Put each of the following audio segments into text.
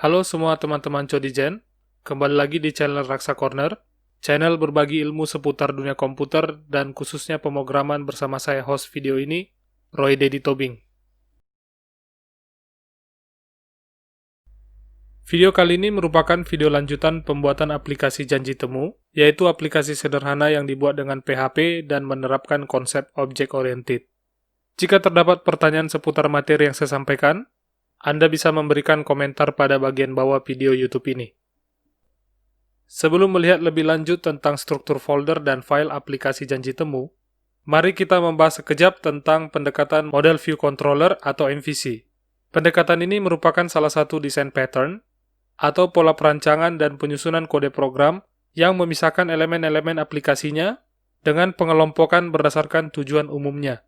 Halo semua teman-teman Codigen, kembali lagi di channel Raksa Corner, channel berbagi ilmu seputar dunia komputer dan khususnya pemrograman bersama saya host video ini, Roy Dedi Tobing. Video kali ini merupakan video lanjutan pembuatan aplikasi janji temu, yaitu aplikasi sederhana yang dibuat dengan PHP dan menerapkan konsep object-oriented. Jika terdapat pertanyaan seputar materi yang saya sampaikan, Anda bisa memberikan komentar pada bagian bawah video YouTube ini. Sebelum melihat lebih lanjut tentang struktur folder dan file aplikasi janji temu, mari kita membahas sekejap tentang pendekatan Model View Controller atau MVC. Pendekatan ini merupakan salah satu desain pattern atau pola perancangan dan penyusunan kode program yang memisahkan elemen-elemen aplikasinya dengan pengelompokan berdasarkan tujuan umumnya.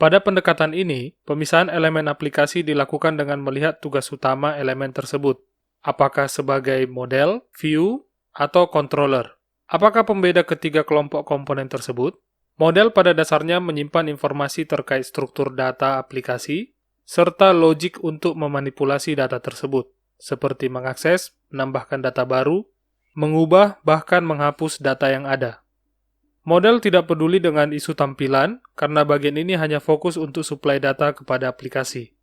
Pada pendekatan ini, pemisahan elemen aplikasi dilakukan dengan melihat tugas utama elemen tersebut, apakah sebagai model, view, atau controller. Apakah pembeda ketiga kelompok komponen tersebut? Model pada dasarnya menyimpan informasi terkait struktur data aplikasi, serta logik untuk memanipulasi data tersebut, seperti mengakses, menambahkan data baru, mengubah, bahkan menghapus data yang ada. Model tidak peduli dengan isu tampilan, karena bagian ini hanya fokus untuk suplai data kepada aplikasi.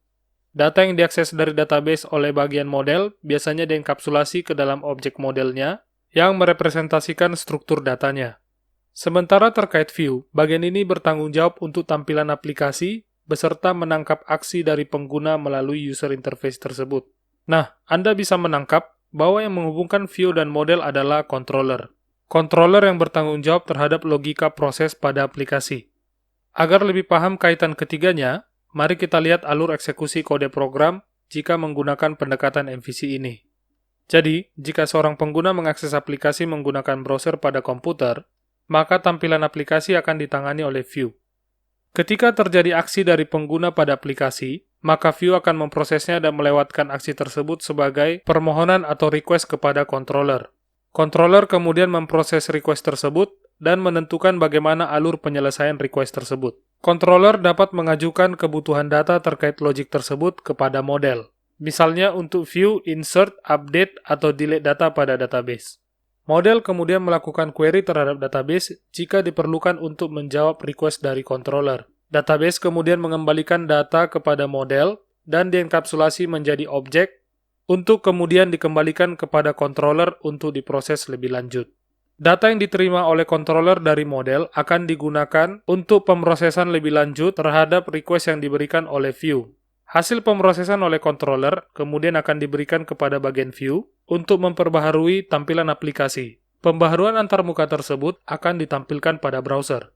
Data yang diakses dari database oleh bagian model biasanya dienkapsulasi ke dalam objek modelnya, yang merepresentasikan struktur datanya. Sementara terkait view, bagian ini bertanggung jawab untuk tampilan aplikasi, beserta menangkap aksi dari pengguna melalui user interface tersebut. Nah, Anda bisa menangkap bahwa yang menghubungkan view dan model adalah controller. Controller yang bertanggung jawab terhadap logika proses pada aplikasi. Agar lebih paham kaitan ketiganya, mari kita lihat alur eksekusi kode program jika menggunakan pendekatan MVC ini. Jadi, jika seorang pengguna mengakses aplikasi menggunakan browser pada komputer, maka tampilan aplikasi akan ditangani oleh view. Ketika terjadi aksi dari pengguna pada aplikasi, maka view akan memprosesnya dan melewatkan aksi tersebut sebagai permohonan atau request kepada controller. Controller kemudian memproses request tersebut dan menentukan bagaimana alur penyelesaian request tersebut. Controller dapat mengajukan kebutuhan data terkait logik tersebut kepada model. Misalnya untuk view, insert, update, atau delete data pada database. Model kemudian melakukan query terhadap database jika diperlukan untuk menjawab request dari controller. Database kemudian mengembalikan data kepada model dan dienkapsulasi menjadi objek untuk kemudian dikembalikan kepada controller untuk diproses lebih lanjut. Data yang diterima oleh controller dari model akan digunakan untuk pemrosesan lebih lanjut terhadap request yang diberikan oleh view. Hasil pemrosesan oleh controller kemudian akan diberikan kepada bagian view untuk memperbaharui tampilan aplikasi. Pembaharuan antarmuka tersebut akan ditampilkan pada browser.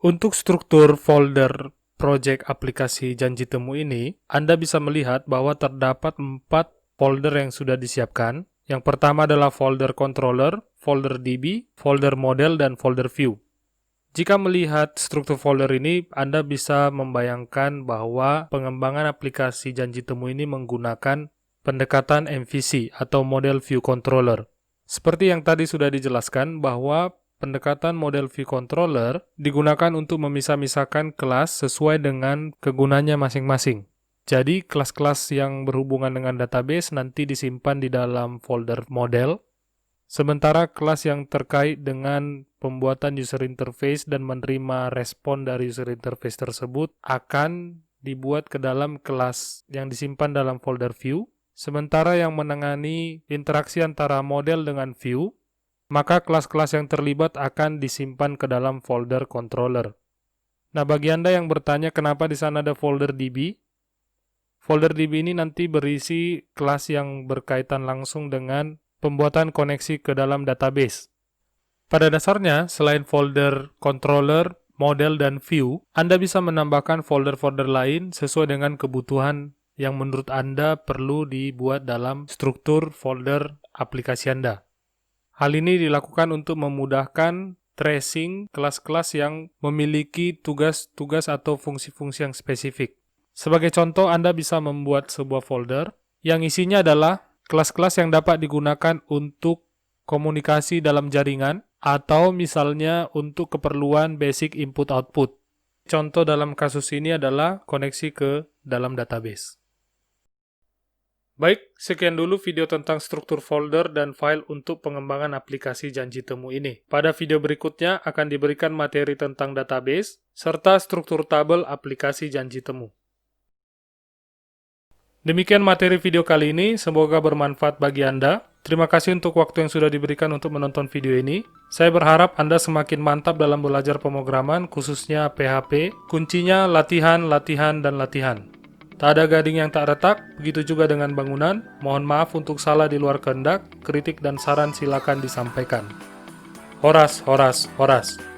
Untuk struktur folder project aplikasi janji temu ini, Anda bisa melihat bahwa terdapat 4 folder yang sudah disiapkan. Yang pertama adalah folder controller, folder DB, folder model, dan folder view. Jika melihat struktur folder ini, Anda bisa membayangkan bahwa pengembangan aplikasi janji temu ini menggunakan pendekatan MVC atau Model View Controller. Seperti yang tadi sudah dijelaskan bahwa pendekatan Model View Controller digunakan untuk memisah-misahkan kelas sesuai dengan kegunaannya masing-masing. Jadi, kelas-kelas yang berhubungan dengan database nanti disimpan di dalam folder model, sementara kelas yang terkait dengan pembuatan user interface dan menerima respon dari user interface tersebut akan dibuat ke dalam kelas yang disimpan dalam folder view, sementara yang menangani interaksi antara model dengan view, maka kelas-kelas yang terlibat akan disimpan ke dalam folder controller. Nah, bagi Anda yang bertanya kenapa di sana ada folder DB, folder DB ini nanti berisi kelas yang berkaitan langsung dengan pembuatan koneksi ke dalam database. Pada dasarnya, selain folder controller, model, dan view, Anda bisa menambahkan folder-folder lain sesuai dengan kebutuhan yang menurut Anda perlu dibuat dalam struktur folder aplikasi Anda. Hal ini dilakukan untuk memudahkan tracing kelas-kelas yang memiliki tugas-tugas atau fungsi-fungsi yang spesifik. Sebagai contoh, Anda bisa membuat sebuah folder yang isinya adalah kelas-kelas yang dapat digunakan untuk komunikasi dalam jaringan atau misalnya untuk keperluan basic input-output. Contoh dalam kasus ini adalah koneksi ke dalam database. Baik, sekian dulu video tentang struktur folder dan file untuk pengembangan aplikasi janji temu ini. Pada video berikutnya akan diberikan materi tentang database, serta struktur tabel aplikasi janji temu. Demikian materi video kali ini, semoga bermanfaat bagi Anda. Terima kasih untuk waktu yang sudah diberikan untuk menonton video ini. Saya berharap Anda semakin mantap dalam belajar pemrograman, khususnya PHP. Kuncinya latihan, latihan, dan latihan. Tak ada gading yang tak retak, begitu juga dengan bangunan. Mohon maaf untuk salah di luar kehendak, kritik dan saran silakan disampaikan. Horas, horas, horas.